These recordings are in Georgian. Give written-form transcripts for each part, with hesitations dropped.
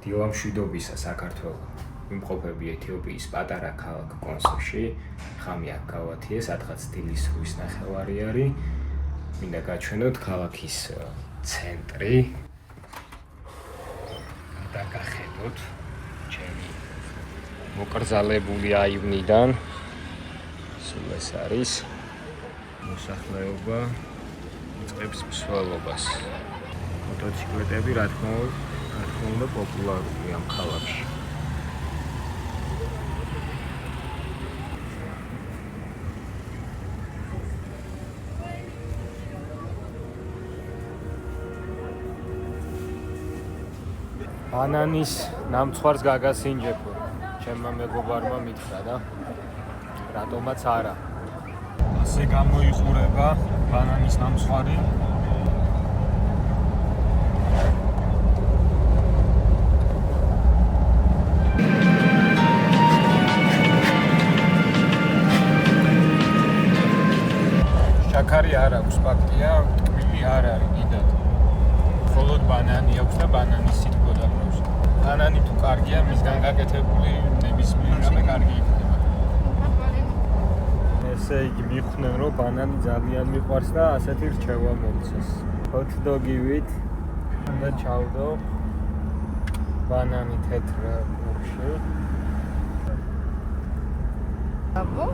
დილა მშვიდობისა საქართველო. ვიმყოფები ეთიოპიის პატარა ქალაქ კონსოში. ხამი აქ გავათიე, სადღაც დილის ზღვის ნახევარი არის. მინდა გაჩვენოთ ქალაქის ცენტრი. და გახედოთ ჩემი მოკრძალებული აივნიდან. სულ ეს არის მოსახლეობა იწყებს მსვლელობას. მოტოციკლეტები რა თქმა უნდა პოპულარულია ამ ქალაქში. ბანანის ნამცხვარს გაგასინჯებო. ჩემმა მეგობარმა მითხრა და რატომაც არა. ასე გამოიყურება ბანანის ნამცხვარი. შაქარი არ აქვს, ფაქტია, ტკბილი არ არის დიდად. მხოლოდ ბანანი აქვს და ბანანის სითბო დაგროვს. ბანანი თუ კარგია, მისგან გაკეთებული ნებისმიერ რამე კარგი იქნება. ესე იგი მიხვდნენ, რომ ბანანი ძალიან მიყვარს და ასეთი რჩევა მომცეს. hot dog-ივით და ჩავდო ბანანი თეთრ ყურში. აბო,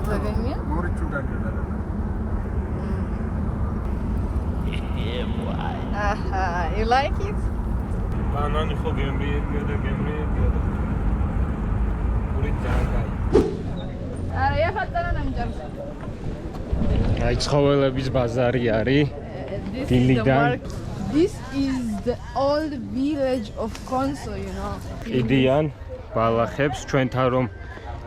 ზაგენია? მორიჩუ გაგედა. Aha, you like it? ბანანი ხო გემრიებია და პური ძანგაი. არა, ეხატარა ნამჯერს. აი ცხოველების ბაზარი არის. დილიდან. This is the old village of Konso, you know. ყიდიან ბალახებს ჩვენთან რომ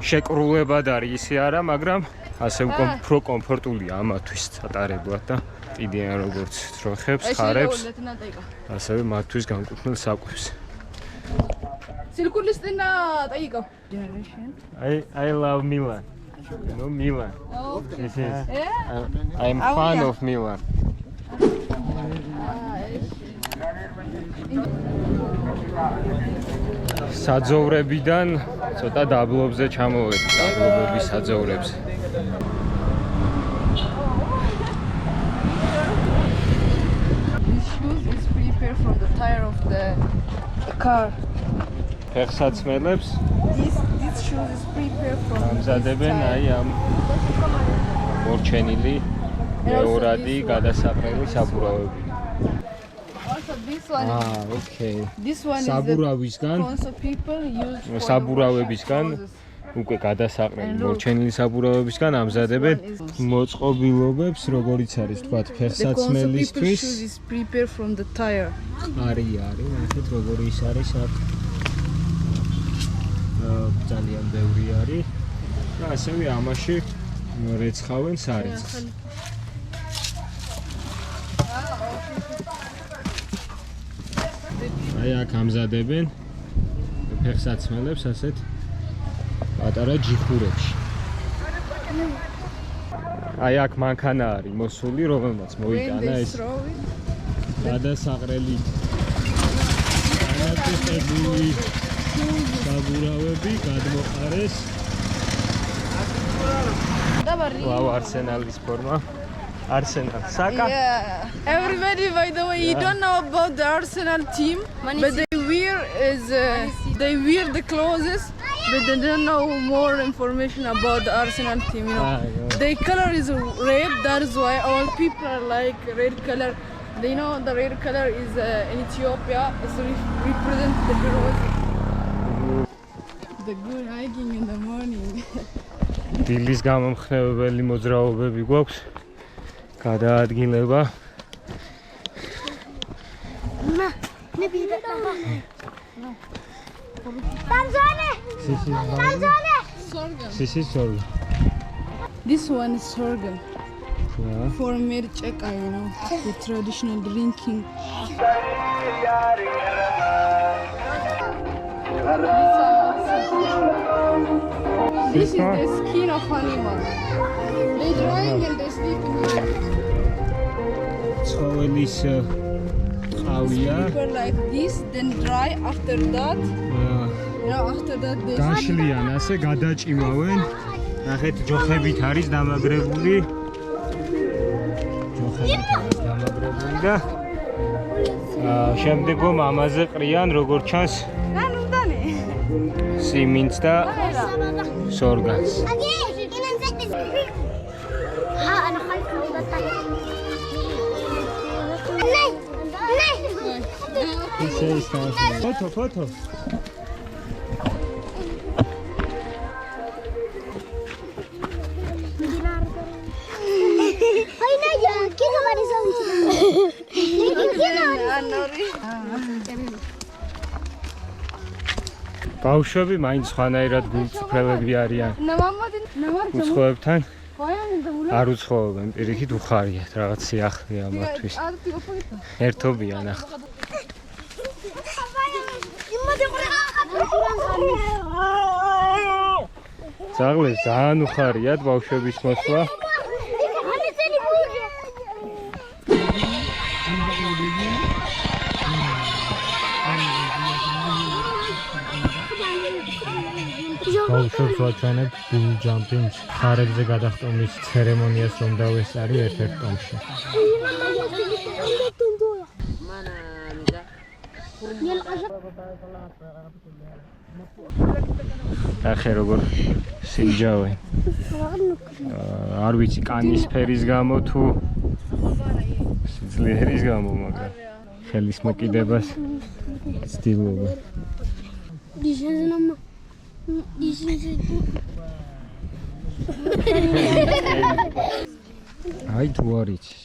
შეკრულებად არის ისე არა, მაგრამ ასე უფრო კომფორტულია ამათთვის ატარებლად და ყიდიან როგორც ძროხებს, ხარებს, ასევე მათთვის განკუთვნილ საკვებს. Circulistina taiko. Generation. I love Milan. You know Milan. Oh. This is. Yeah. I'm fan of Milan. საძოვრებიდან ცოტა დაბლობზე ჩამოვედი, დაბლობების საძოვრებზე. From the tire of the car. ფეხსაცმელებს This shoes is prepared from ამზადებენ აი ამ მორჩენილი მეორადი გადასაყრელი საბურავები. Also this one. Okay. This one საბურავისგან is the people use საბურავებისგან უკვე გადასაყრელი მორჩენილი საბურავებისგან ამზადებენ მოწყობილობებს, როგორიც არის თქვათ ფეხსაცმელისთვის. Shoes is prepared from the tire. არის, ნახეთ როგორი ის არის აქ. ძალიან ბევრი არის. და ასევე ამაში რეცხავენ სარეცხს. აი აქ ამზადებენ ფეხსაცმელებს ასეთ პატარა ჯიხურებში. აი აქ მანქანა არის მოსული, რომელმაც მოიტანა ეს გადასაყრელი განაწილებული საბურავები გადმოყარეს. Wow, Arsenal's forma. Arsenal. Saka. Yeah. Everybody, by the way, you don't know about the Arsenal team, but they wear the clothes, but they don't know more information about the Arsenal team. You know, their color is red. That is why all people are like red color. They know the red color is in Ethiopia. It's represent the heroes. The good hiking in the morning. დილის გამომხნევებელი მოძრაობები გვაქვს. გადაადგილება. Sorghum. This one is sorghum. Yeah. For mercheka, you know, the traditional drinking. This is the skin of animal. They drying and they sleeping here. ცხოველის ყავია. People like this, then dry after that. After that they გაშლიან, ასე გადაჭიმავენ. ნახეთ, ჯოხებით არის დამაგრებული. და შემდეგომ ამაზე ყრიან როგორც ჩანს სიმინდს და სორგანს. ფოტო ბავშვები მაინც სხვანაირად გულწრფელები არიან. უცხოებთან არ უცხოებენ, პირიქით უხარიათ, რაღაც სიახლეა მათთვის. ერთობიან ახლა. ძაღლებს ძალიან უხარიათ ბავშვების მოსვლა. ბავშვებს ვაჩვენებ ბულ ჯამპინგს, ხარებზე გადახტომის ცერემონიას რომ დავესწარი ერთ-ერთ ტომში. ახლა როგორ სიჯავენ. არ ვიცი კანის ფერის გამო თუ სიძლიერის გამო, მაგრამ ხელის მოკიდებას ცდილობა. აი თუ არ იცის.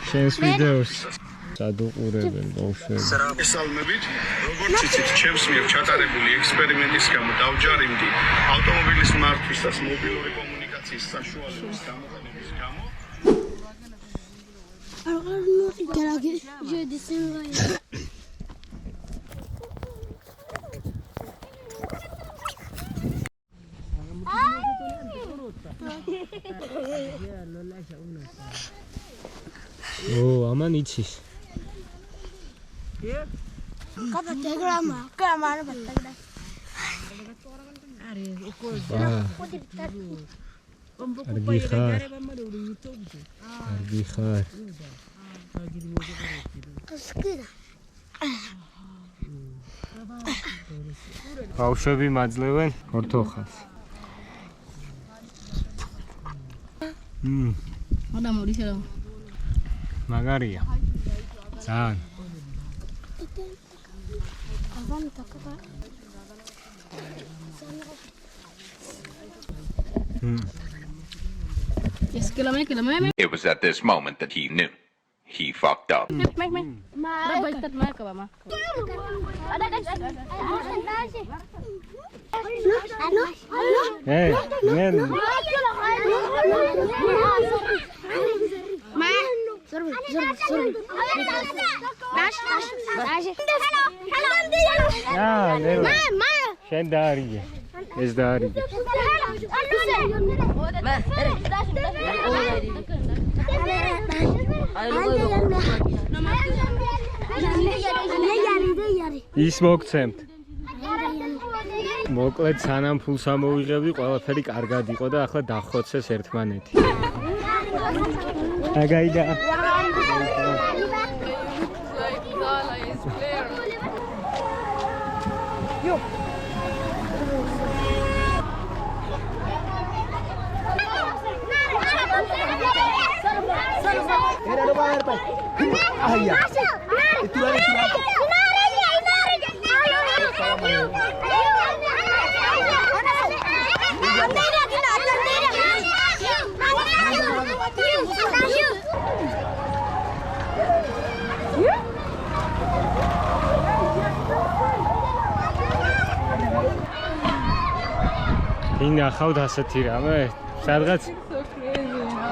შენს ვიდეოს სადუყურებენ ბავშვები. ესალმებით, როგორც იცით, ჩემს მიერ ჩატარებული ექსპერიმენტის გამო დავჯარიმდი ავტომობილის მართვის და მობილური კომუნიკაციის საშუალების გამოყენების გამო. ამან იცის. კარგი ხარ. ბავშვები მაძლევენ ორთოხას. მაგარია. ძალიან. It was at this moment that he knew. He fucked up. Hey, man. შენ დაარიგე. ეს დაარიგე. ის მოგცემთ. მოკლედ სანამ ფულს ამოვიღებდი, ყველაფერი კარგად იყო და ახლა დახოცეს ერთმანეთი. აგაიდა. ინახავთ ასეთი რამე? სადღაც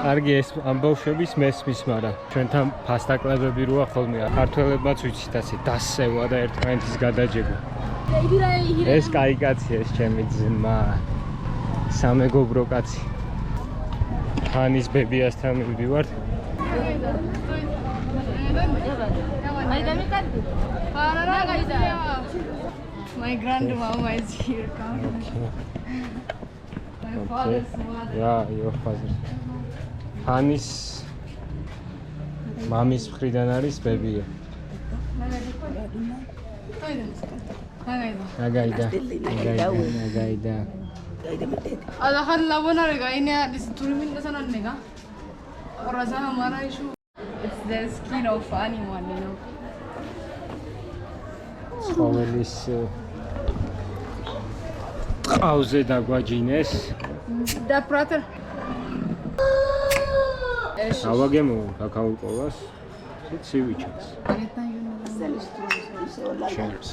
კარგი ეს ამბავშვების მესმის, მაგრამ ჩვენთან ფასტაკლებები როა ხოლმე ქართველებმაც ვიცით ასე დასევა და ერთმანეთის გადაჯება. ეს კაი კაცია, ეს ჩემი ძმა. სამეგობრო კაცი. ხანის ბებიასთან მივდივართ. My grandmama is here. My father's mother. Yeah, your father. ხანის მამის მხრიდან არის ბებია. ნაგაიდა. Ada khan labona rega ine this turimin da sanan nega. Oraza hamara issue. It's the skin of animal, you know. ცხოველის ყავზე დაგვაჯინეს. Da prater. ავაგემო კაკაულკოვას. ცივი ჩანს. Cheers.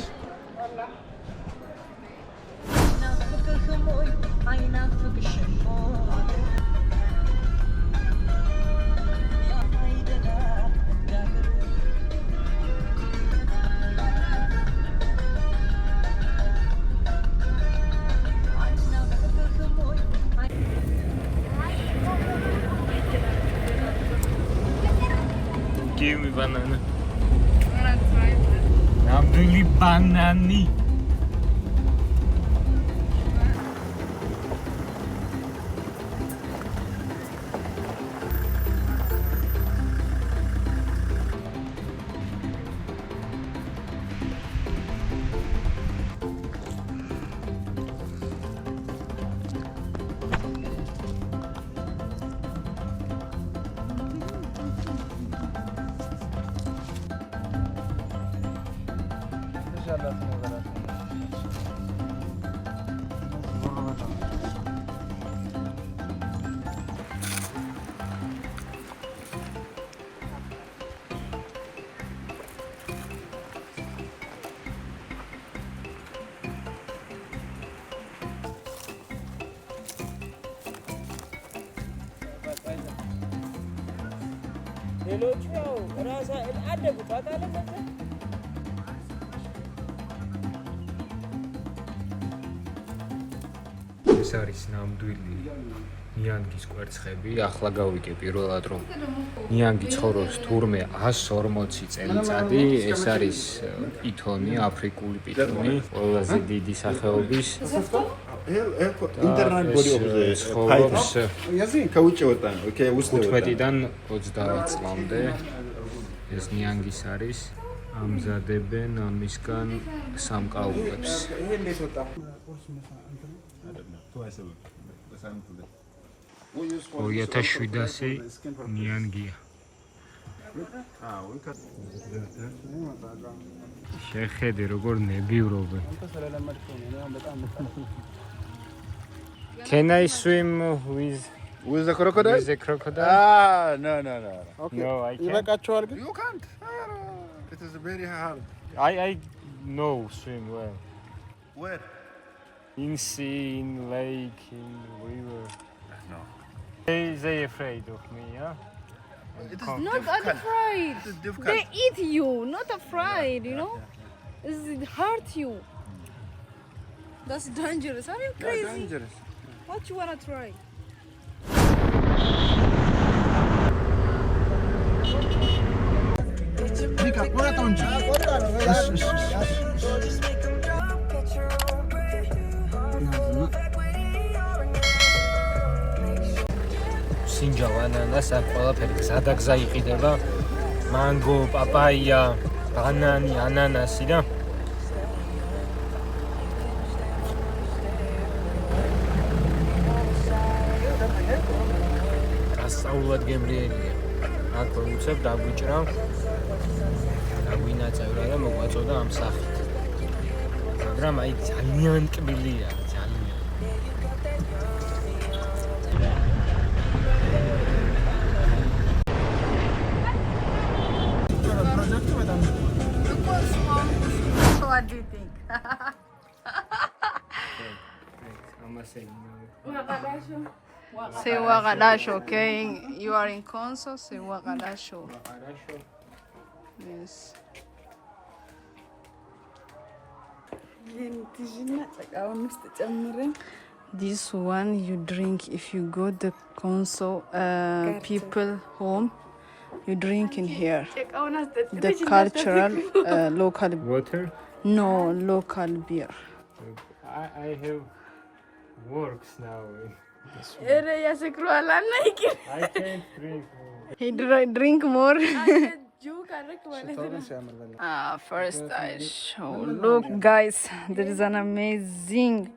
Give me banana. Nabduli banani. ሌሎቹ ያው ራሳ አደጉ ታውቃለህ። ეს არის ნამდვილი ნიანგის კვერცხები. ახლა გავიგე პირველად რომ ნიანგი ცხოვრობს თურმე 140 წელიწადი. ეს არის პითონი, აფრიკული პითონი, ყველაზე დიდი სახეობის. Internet body of the ცხოვრობს yazın kauçotan. Okay, usteo. 15-დან 20 წლამდე. ეს ნიანგის არის. ამზადებენ ამისგან სამკაულებს. 2700 ნიანგია. შეხედე როგორ ნებივრობენ. Can I swim with the crocodile? the crocodile? Ah, no. Okay. No, I can't. ይበቃቸዋል ግን You can't. It is very hard. I know swim well. Where? In sea, in lake, in river. No. They afraid of me, yeah? It is Not afraid. It is difficult. They eat you, not afraid, you know? It hurt you. That's dangerous. Are you crazy? Dangerous. What you wanna try? Vika, bora tonji. სინჯავა, ანანასა, ყველაფერი გზადაგზა იყიდება. მანგო, პაპაია, ბანანი, ანანასი და ასწავლად გემრიელია. აქ უცებ დაგვიჭრა. დაგვინაწევრა და მოგვაწოდა ამ სახით. მაგრამ აი ძალიან კბილია, ძალიან. What do you think? Say waqadasho, okay? You are in Conso, say waqadasho. Yes. This one you drink if you go the Conso people home. You drink in here. The cultural local. Water? No, local beer. I have works now. I can't drink more. He drink more. First I show. Look, guys, there is an amazing.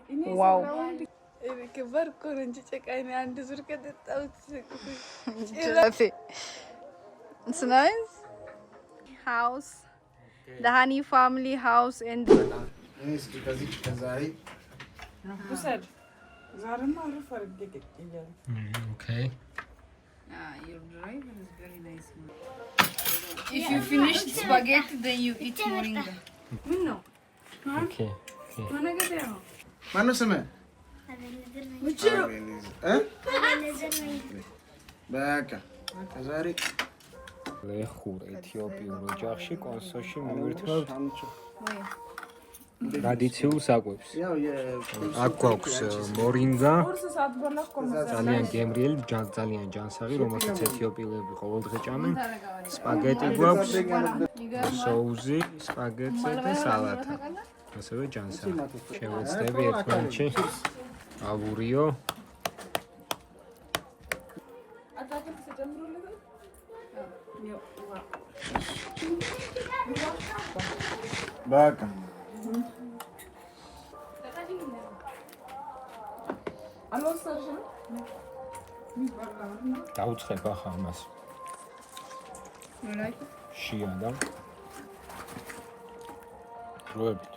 Wow. It's nice. House. The Honey family house and. Okay. Your driver is very nice. If you finish the spaghetti, then you eat moringa. Okay. Mano seme? Baka. Kazari. ლეხურ ეთიოპიურ ოჯახში კონსოში მივირთმევთ ტრადიციულ საკვებს. აქ გვაქვს მორინგა, ძალიან გემრიელი, ძალიან ჯანსაღი, რომელსაც ეთიოპიელები ყოველდღე ჭამენ. სპაგეტი გვაქვს, соуზი, სპაგეტზე და სალათა. ასევე ჯანსაღი. შევეცდები ერთმანეთში. ავურიო. Baka. დაუცხებ ახლა ამას. შია და როებით.